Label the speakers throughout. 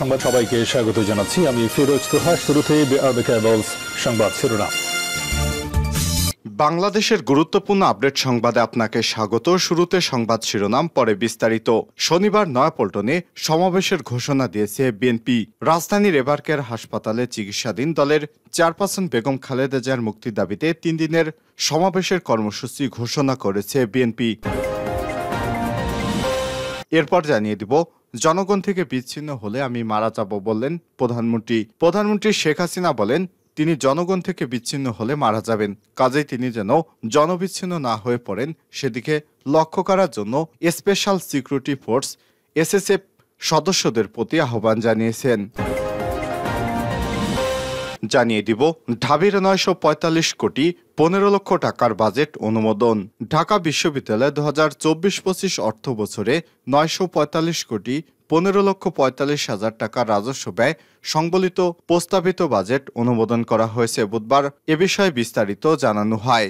Speaker 1: সংবাদ সবাইকে স্বাগত জানাচ্ছি। আমি ফিরোজ তোহা। শুরুতে সংবাদ শিরোনাম।
Speaker 2: বাংলাদেশের গুরুত্বপূর্ণ আপডেট সংবাদে আপনাকে স্বাগত। শুরুতে সংবাদ শিরোনাম, পরে বিস্তারিত। শনিবার নয়াপল্টনে সমাবেশের ঘোষণা দিয়েছে বিএনপি। রাজধানীর এবারকেয়ার হাসপাতালে চিকিৎসাধীন দলের চেয়ারপারসন বেগম খালেদা জিয়ার মুক্তির দাবিতে 3 দিনের সমাবেশের কর্মসূচি ঘোষণা করেছে বিএনপি। এরপর জানিয়ে দিব, জনগণ থেকে বিচ্ছিন্ন হলে আমি মারা যাব বললেন প্রধানমন্ত্রী। প্রধানমন্ত্রী শেখ হাসিনা বলেন, তিনি জনগণ থেকে বিচ্ছিন্ন হলে মারা যাবেন, কাজেই তিনি যেন জনবিচ্ছিন্ন না হয়ে পড়েন সেদিকে লক্ষ্য করার জন্য স্পেশাল সিকিউরিটি ফোর্স SSF সদস্যদের প্রতি আহ্বান জানিয়েছেন। জানিয়ে দিব, ঢাবির 945 কোটি 15 লক্ষ টাকার বাজেট অনুমোদন। ঢাকা বিশ্ববিদ্যালয় 2024-25 অর্থ বছরে 945 কোটি 15 লক্ষ 45 হাজার টাকার রাজস্ব ব্যয় সংবলিত প্রস্তাবিত বাজেট অনুমোদন করা হয়েছে। বুধবার এ বিষয়ে বিস্তারিত জানানো হয়।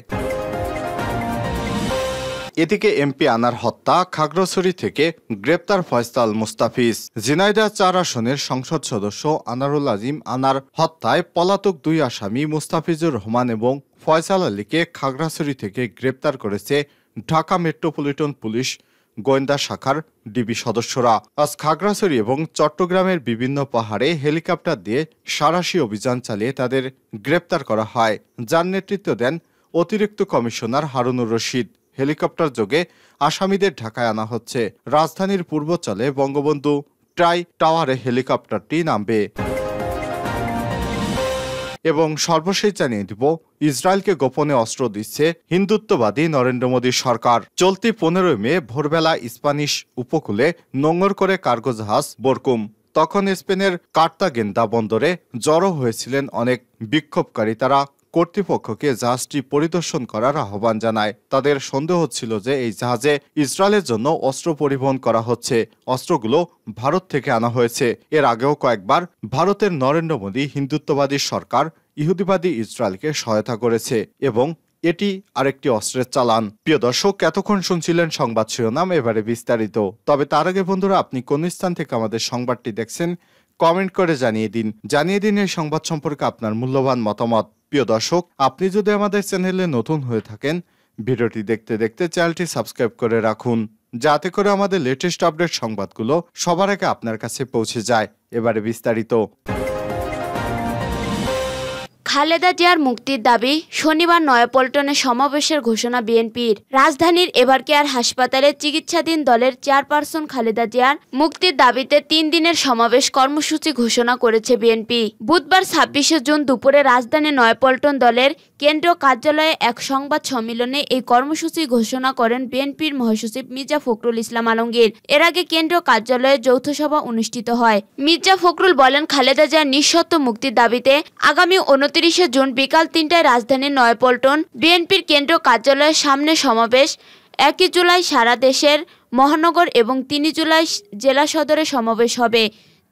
Speaker 2: এদিকে এমপি আনার হত্যা, খাগড়াছড়ি থেকে গ্রেপ্তার ফয়সাল মুস্তাফিজ। ঝিনাইদহ 4 আসনের সংসদ সদস্য আনারুল আজিম আনার হত্যায় পলাতক 2 আসামি মুস্তাফিজুর রহমান এবং ফয়সাল আলীকে খাগড়াছড়ি থেকে গ্রেপ্তার করেছে ঢাকা মেট্রোপলিটন পুলিশ গোয়েন্দা শাখার ডিবি সদস্যরা। আজ খাগড়াছড়ি এবং চট্টগ্রামের বিভিন্ন পাহাড়ে হেলিকপ্টার দিয়ে সাঁড়াশি অভিযান চালিয়ে তাদের গ্রেপ্তার করা হয়, যার নেতৃত্ব দেন অতিরিক্ত কমিশনার হারুনুর রশিদ। হেলিকপ্টার যোগে আসামিদের ঢাকায় আনা হচ্ছে। রাজধানীর পূর্বাঞ্চলে বঙ্গবন্ধু ট্রাই টাওয়ারে হেলিকপ্টারটি নামবে। এবং সর্বশেষ জানিয়ে দিব, ইসরায়েলকে গোপনে অস্ত্র দিচ্ছে হিন্দুত্ববাদী নরেন্দ্র মোদী সরকার। চলতি 15 মে ভোরবেলা স্প্যানিশ উপকূলে নোঙর করে কার্গো জাহাজ বরকুম। তখন স্পেনের কার্তাগেন্দা বন্দরে জড়ো হয়েছিলেন অনেক বিক্ষোভকারী। তারা কর্তৃপক্ষকে জাহাজটি পরিদর্শন করার আহ্বান জানায়। তাদের সন্দেহ ছিল যে এই জাহাজে ইসরায়েলের জন্য অস্ত্র পরিবহন করা হচ্ছে। অস্ত্রগুলো ভারত থেকে আনা হয়েছে। এর আগেও কয়েকবার ভারতের নরেন্দ্র মোদী হিন্দুত্ববাদী সরকার ইহুদিবাদী ইসরায়েলকে সহায়তা করেছে এবং এটি আরেকটি অস্ত্রের চালান। প্রিয় দর্শক, এতক্ষণ শুনছিলেন সংবাদ শিরোনাম, এবারে বিস্তারিত। তবে তার আগে বন্ধুরা, আপনি কোন স্থান থেকে আমাদের সংবাদটি দেখছেন কমেন্ট করে জানিয়ে দিন এই সংবাদ সম্পর্কে আপনার মূল্যবান মতামত। প্রিয় দর্শক, আপনি যদি আমাদের চ্যানেলে নতুন হয়ে থাকেন, ভিডিওটি দেখতে দেখতে চ্যানেলটি সাবস্ক্রাইব করে রাখুন, যাতে করে আমাদের লেটেস্ট আপডেট সংবাদগুলো সবার আগে আপনার কাছে পৌঁছে যায়। এবারে বিস্তারিত।
Speaker 3: খালেদা জিয়ার মুক্তির দাবি। শনিবার নয়াপল্টনে সমাবেশের ঘোষণা বিএনপির। রাজধানীর এবারকেয়ার হাসপাতালে চিকিৎসাধীন দলের চেয়ারপারসন খালেদা জিয়ার মুক্তির দাবিতে 3 দিনের সমাবেশ কর্মসূচি ঘোষণা করেছে বিএনপি। বুধবার 26 জুন দুপুরে রাজধানীর নয়াপল্টন দলের কেন্দ্রীয় কার্যালয়ে এক সংবাদ সম্মেলনে এই কর্মসূচি ঘোষণা করেন বিএনপির মহাসচিব মির্জা ফখরুল ইসলাম আলমগীর। এর আগে কেন্দ্রীয় কার্যালয়ে যৌথ সভা অনুষ্ঠিত হয়। মির্জা ফখরুল বলেন, খালেদা জিয়ার নিঃশর্ত মুক্তির দাবিতে আগামী 29 জুন বিকাল 3টায় রাজধানীর নয়াপল্টন বিএনপির কেন্দ্রীয় কার্যালয়ের সামনে সমাবেশ। 1 জুলাই সারা দেশের মহানগর এবং 3 জুলাই জেলা সদরে সমাবেশ হবে।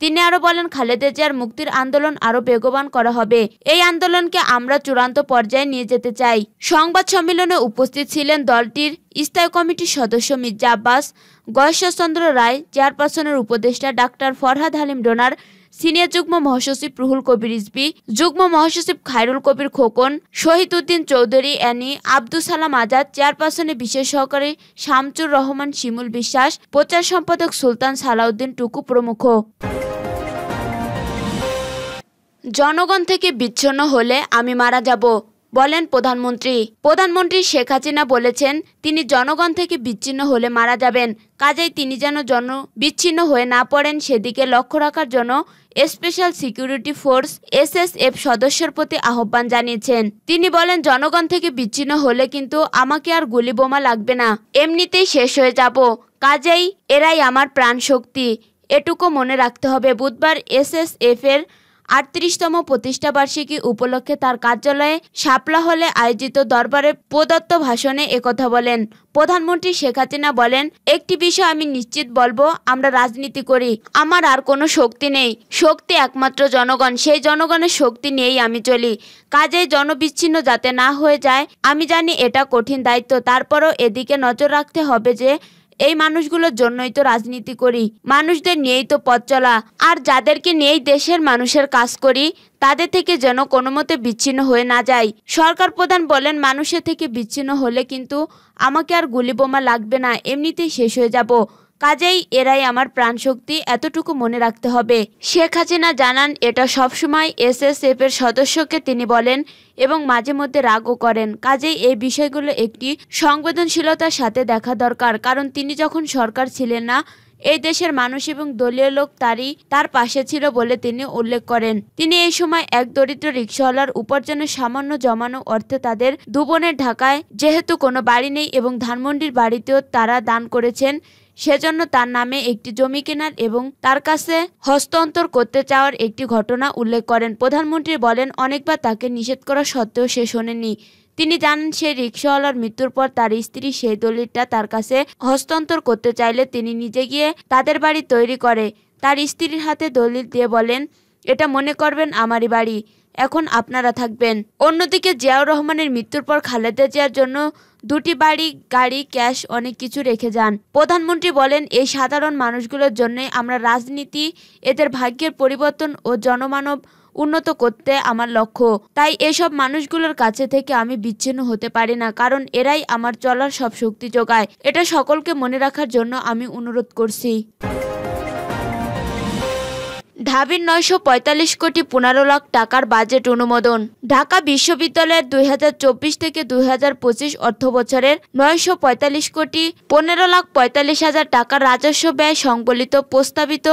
Speaker 3: তিনি আরো বলেন, খালেদা জিয়ার মুক্তির আন্দোলন আরো বেগবান করা হবে। এই আন্দোলনকে আমরা চূড়ান্ত পর্যায়ে নিয়ে যেতে চাই। সংবাদ সম্মেলনে উপস্থিত ছিলেন দলটির স্থায়ী কমিটির সদস্য মির্জা আব্বাস, গয়েশ্বরচন্দ্র রায়, চেয়ারপারসনের উপদেষ্টা ডাক্তার ফরহাদ হালিম ডোনার, সিনিয়র যুগ্ম মহাসচিব রুহুল কবির রিজভী, যুগ্ম মহাসচিব খায়রুল কবির খোকন, শহীদ উদ্দিন চৌধুরী অ্যানি, আব্দুল সালাম আজাদ, চেয়ারপারসনের বিশেষ সহকারী শামচুর রহমান শিমুল বিশ্বাস, প্রচার সম্পাদক সুলতান সালাউদ্দিন টুকু প্রমুখ। জনগণ থেকে বিচ্ছিন্ন হলে আমি মারা যাব বলেন প্রধানমন্ত্রী। প্রধানমন্ত্রী শেখ হাসিনা বলেছেন, তিনি জনগণ থেকে বিচ্ছিন্ন হলে মারা যাবেন, কাজেই তিনি যেন বিচ্ছিন্ন হয়ে না পড়েন সেদিকে লক্ষ্য রাখার জন্য স্পেশাল সিকিউরিটি ফোর্স SSF সদস্যের প্রতি আহ্বান জানিয়েছেন। তিনি বলেন, জনগণ থেকে বিচ্ছিন্ন হলে কিন্তু আমাকে আর গুলি বোমা লাগবে না, এমনিতেই শেষ হয়ে যাব, কাজেই এরাই আমার প্রাণ শক্তি, এটুকু মনে রাখতে হবে। বুধবার SSF এর 38তম প্রতিষ্ঠা বার্ষিকী উপলক্ষে তার কার্যালয়ে শাপলা হলে আয়োজিত দরবারে প্রদত্ত ভাষণে একথা বলেন প্রধানমন্ত্রী শেখ হাসিনা। বলেন, একটি বিষয় আমি নিশ্চিত বলবো, আমরা রাজনীতি করি, আমার আর কোনো শক্তি নেই, শক্তি একমাত্র জনগণ, সেই জনগণের শক্তি নিয়েই আমি চলি, কাজেই জনবিচ্ছিন্ন যাতে না হয়ে যায়। আমি জানি এটা কঠিন দায়িত্ব, তারপরও এদিকে নজর রাখতে হবে যে এই মানুষগুলোর জন্যই তো রাজনীতি করি, মানুষদের নিয়েই তো পথ চলা, আর যাদেরকে নিয়েই দেশের মানুষের কাজ করি তাদের থেকে যেন কোনো মতে বিচ্ছিন্ন হয়ে না যায়। সরকার প্রধান বলেন, মানুষের থেকে বিচ্ছিন্ন হলে কিন্তু আমাকে আর গুলি বোমা লাগবে না, এমনিতেই শেষ হয়ে যাব। কাজেই এরাই আমার প্রাণশক্তি, এতটুকু মনে রাখতে হবে। শেখ হাসিনা জানান এটা সবসময় SSF এর সদস্যকে তিনি বলেন এবং মাঝে মধ্যে রাগও করেন। কাজেই এই বিষয়গুলো একটি সংবেদনশীলতার সাথে দেখা দরকার, কারণ তিনি যখন সরকার ছিলেন না, এই দেশের মানুষ এবং দলীয় লোক তার পাশে ছিল বলে তিনি উল্লেখ করেন। তিনি এই সময় এক দরিদ্র রিকশাওয়ালার উপার্জনের সামান্য জমানো অর্থে তাদের দুবোনের ঢাকায় যেহেতু কোনো বাড়ি নেই এবং ধানমন্ডির বাড়িতেও তারা দান করেছেন, সেজন্য তার নামে একটি জমি কেনার এবং তার কাছে হস্তান্তর করতে চাওয়ার একটি ঘটনা উল্লেখ করেন। প্রধানমন্ত্রী বলেন, অনেকবার তাকে নিষেধ করা সত্ত্বেও সে শোনেনি। তিনি জানান, সেই রিকশাওয়ালার মৃত্যুর পর তার স্ত্রী সেই দলিলটা তার কাছে হস্তান্তর করতে চাইলে তিনি নিজে গিয়ে তাদের বাড়ি তৈরি করে তার স্ত্রীর হাতে দলিল দিয়ে বলেন, এটা মনে করবেন আমারই বাড়ি, এখন আপনারা থাকবেন। অন্যদিকে জিয়াউর রহমানের মৃত্যুর পর খালেদা জিয়ার জন্য 2টি বাড়ি, গাড়ি, ক্যাশ, অনেক কিছু রেখে যান। প্রধানমন্ত্রী বলেন, এই সাধারণ মানুষগুলোর জন্যই আমরা রাজনীতি, এদের ভাগ্যের পরিবর্তন ও জনমানব উন্নত করতে আমার লক্ষ্য। তাই এসব মানুষগুলোর কাছে থেকে আমি বিচ্ছিন্ন হতে পারি না, কারণ এরাই আমার চলার সব শক্তি যোগায়। এটা সকলকে মনে রাখার জন্য আমি অনুরোধ করছি। ঢাবির 945 কোটি 15 লাখ টাকার বাজেট অনুমোদন। ঢাকা বিশ্ববিদ্যালয়ের 2024 থেকে 2025 অর্থবছরের 945 কোটি 15 লাখ 45 হাজার টাকার রাজস্ব ব্যয় সংবলিত প্রস্তাবিত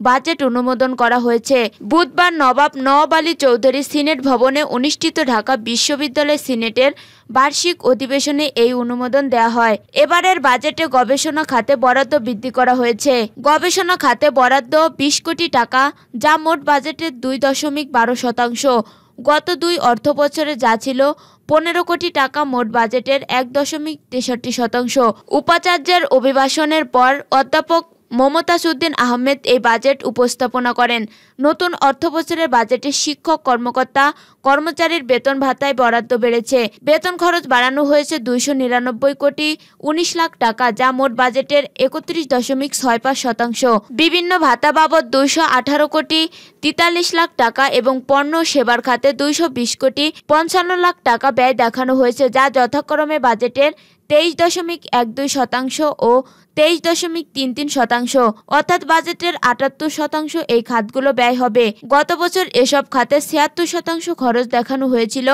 Speaker 3: বাজেট অনুমোদন করা হয়েছে। বুধবার নবাব নওয়াব আলী চৌধুরী সিনেট ভবনে অনুষ্ঠিত ঢাকা বিশ্ববিদ্যালয় সিনেটের বার্ষিক অধিবেশনে এই অনুমোদন দেওয়া হয়। এবারের বাজেটে গবেষণা খাতে বরাদ্দ বৃদ্ধি করা হয়েছে। গবেষণা খাতে বরাদ্দ 20 কোটি টাকা, যা মোট বাজেটের 2.12%। গত 2 অর্থবছরে যা ছিল 15 কোটি টাকা, মোট বাজেটের 1.63%। উপাচার্যের অভিভাষণের পর অধ্যাপক মমতাজ উদ্দিন আহমেদ এই বাজেট উপস্থাপনা করেন। নতুন অর্থবছরের বাজেটে শিক্ষক, কর্মকর্তা, কর্মচারীর বেতন ভাতায় বরাদ্দ বেড়েছে। বেতন খরচ বাড়ানো হয়েছে 299 কোটি 19 লাখ টাকা, যা মোট বাজেটের 31.65%। বিভিন্ন ভাতা বাবদ 218 কোটি 43 লাখ টাকা এবং পণ্য সেবার খাতে 220 কোটি 55 লাখ টাকা ব্যয় দেখানো হয়েছে, যা যথাক্রমে বাজেটের 23.12% ও 23.33%, অর্থাৎ বাজেটের 78% এই খাতগুলো ব্যয় হবে। গত বছর এসব খাতে 76% খরচ দেখানো হয়েছিল।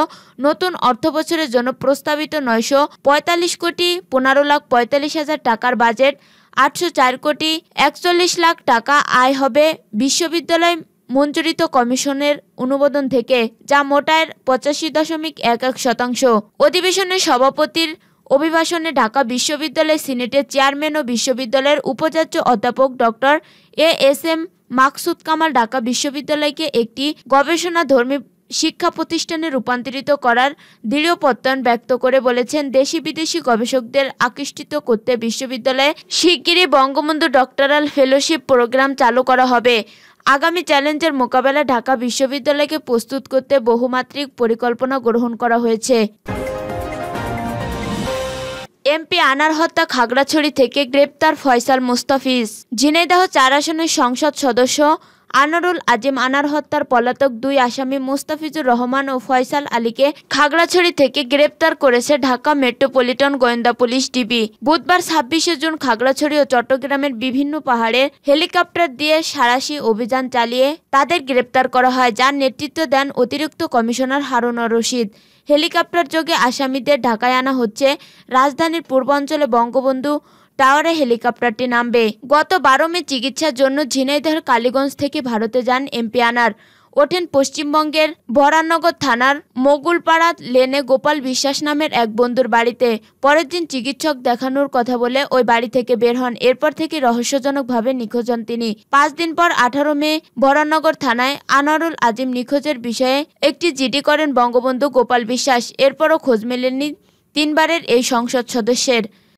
Speaker 3: নতুন অর্থবছরের জন্য প্রস্তাবিত 945 কোটি 15 লাখ 45 হাজার টাকার বাজেট 804 কোটি 41 লাখ টাকা আয় হবে বিশ্ববিদ্যালয় মঞ্জুরিত কমিশনের অনুমোদন থেকে, যা মোট আয়ের 85.11%। অধিবেশনের সভাপতির অভিভাষণে ঢাকা বিশ্ববিদ্যালয় সিনেটের চেয়ারম্যান ও বিশ্ববিদ্যালয়ের উপাচার্য অধ্যাপক ডক্টর ASM মাকসুদ কামাল ঢাকা বিশ্ববিদ্যালয়কে একটি গবেষণাধর্মী শিক্ষা প্রতিষ্ঠানে রূপান্তরিত করার দৃঢ় প্রত্যয় ব্যক্ত করে বলেছেন, দেশি বিদেশি গবেষকদের আকৃষ্ট করতে বিশ্ববিদ্যালয়ে শিগগিরই বঙ্গবন্ধু ডক্টরাল ফেলোশিপ প্রোগ্রাম চালু করা হবে। আগামী চ্যালেঞ্জের মোকাবেলায় ঢাকা বিশ্ববিদ্যালয়কে প্রস্তুত করতে বহুমাত্রিক পরিকল্পনা গ্রহণ করা হয়েছে। এমপি আনার হত্যা, খাগড়াছড়ি থেকে গ্রেপ্তার ফয়সাল মুস্তাফিজ। ঝিনাইদহ 4 আসনের সংসদ সদস্য আনোয়ারুল আজিম আনার হত্যার পলাতক 2 আসামি মুস্তাফিজুর রহমান ও ফয়সাল আলীকে খাগড়াছড়ি থেকে গ্রেপ্তার করেছে ঢাকা মেট্রোপলিটন গোয়েন্দা পুলিশ ডিবি। বুধবার 26 জুন খাগড়াছড়ি ও চট্টগ্রামের বিভিন্ন পাহাড়ে হেলিকপ্টার দিয়ে সাঁড়াশি অভিযান চালিয়ে তাদের গ্রেপ্তার করা হয়, যার নেতৃত্ব দেন অতিরিক্ত কমিশনার হারুনুর রশিদ। হেলিকপ্টার যোগে আসামিদের ঢাকায় আনা হচ্ছে। রাজধানীর পূর্বাঞ্চলে বঙ্গবন্ধু টাওয়ারে হেলিকপ্টারটি নামবে। গত 12 মে চিকিৎসার জন্য ঝিনাইদহের কালীগঞ্জ থেকে ভারতে যান এমপি আনার। ওঠেন পশ্চিমবঙ্গের বরানগর থানার মোগুলপাড়া লেনে গোপাল বিশ্বাস নামের এক বন্ধুর বাড়িতে। পরের দিন চিকিৎসক দেখানোর কথা বলে ওই বাড়ি থেকে বের হন। এরপর থেকে রহস্যজনকভাবে নিখোঁজ হন তিনি। 5 দিন পর 18 মে বরানগর থানায় আনোয়ারুল আজিম নিখোঁজের বিষয়ে একটি জিডি করেন বঙ্গবন্ধু গোপাল বিশ্বাস। এরপরও খোঁজ মেলেনি 3 বারের এই সংসদ সদস্যের।